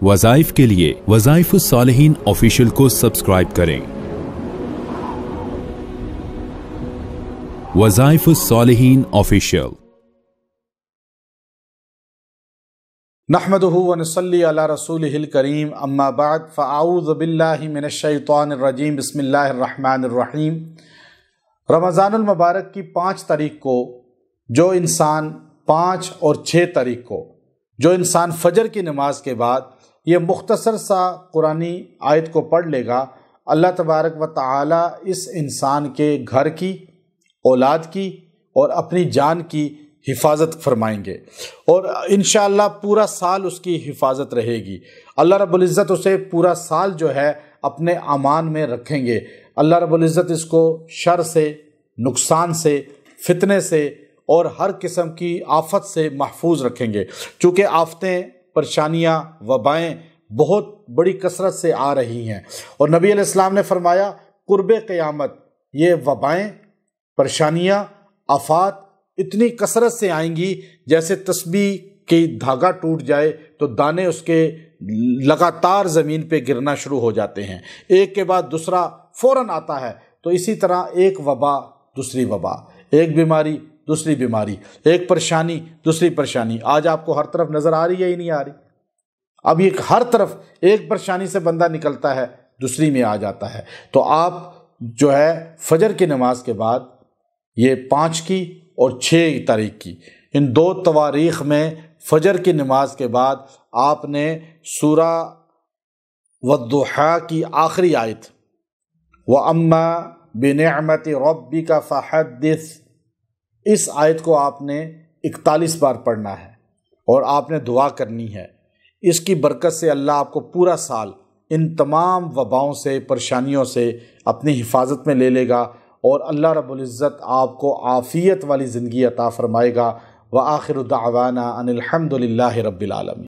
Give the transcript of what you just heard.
وظائف کے لیے وظائف الصالحین آفیشیل کو سبسکرائب کریں۔ وظائف الصالحین آفیشیل۔ نحمدہ ونصلی علی رسولہ الکریم، اما بعد فاعوذ باللہ من الشیطان الرجیم، بسم اللہ الرحمن الرحیم۔ رمضان المبارک کی 5 تاریخ کو جو انسان 5 اور 6 تاریخ کو جو انسان فجر کی نماز کے بعد یہ مختصر سا قرآنی آیت کو پڑھ لے گا، اللہ تبارک و تعالی اس انسان کے گھر کی، اولاد کی اور اپنی جان کی حفاظت فرمائیں گے، اور انشاءاللہ پورا سال اس کی حفاظت رہے گی۔ اللہ رب العزت اسے پورا سال جو ہے اپنے امان میں رکھیں گے۔ اللہ رب العزت اس کو شر سے، نقصان سے، فتنے سے اور ہر قسم کی آفت سے محفوظ رکھیں گے، چونکہ آفتیں، پریشانیاں، وبائیں بہت بڑی کثرت سے آ رہی ہیں، اور نبی علیہ السلام نے فرمایا قرب قیامت یہ وبائیں، پریشانیاں، آفات اتنی کثرت سے آئیں گی جیسے تسبیح کی دھاگا ٹوٹ جائے تو دانے اس کے لگاتار زمین پہ گرنا شروع ہو جاتے ہیں، ایک کے بعد دوسرا فوراً آتا ہے۔ تو اسی طرح ایک وبا دوسری وبا، ایک بیماری دوسری بیماری، ایک پریشانی دوسری پریشانی۔ آج آپ کو ہر طرف نظر آ رہی ہے ہی نہیں آ رہی؟ اب یہ ہر طرف ایک پریشانی سے بندہ نکلتا ہے دوسری میں آ جاتا ہے۔ تو آپ جو ہے فجر کی نماز کے بعد یہ 5 کی اور 6 تاریخ کی، ان 2 تواریخ میں فجر کی نماز کے بعد آپ نے سورہ والضحیٰ کی آخری آیت وَأَمَّا بِنِعْمَةِ رَبِّكَ فَحَدِّثْ، اس آیت کو آپ نے 41 بار پڑھنا ہے اور آپ نے دعا کرنی ہے۔ اس کی برکت سے اللہ آپ کو پورا سال ان تمام وباؤں سے، پریشانیوں سے اپنی حفاظت میں لے لے گا، اور اللہ رب العزت آپ کو عافیت والی زندگی عطا فرمائے گا۔ وآخر دعوانا ان الحمد للہ رب العالمین۔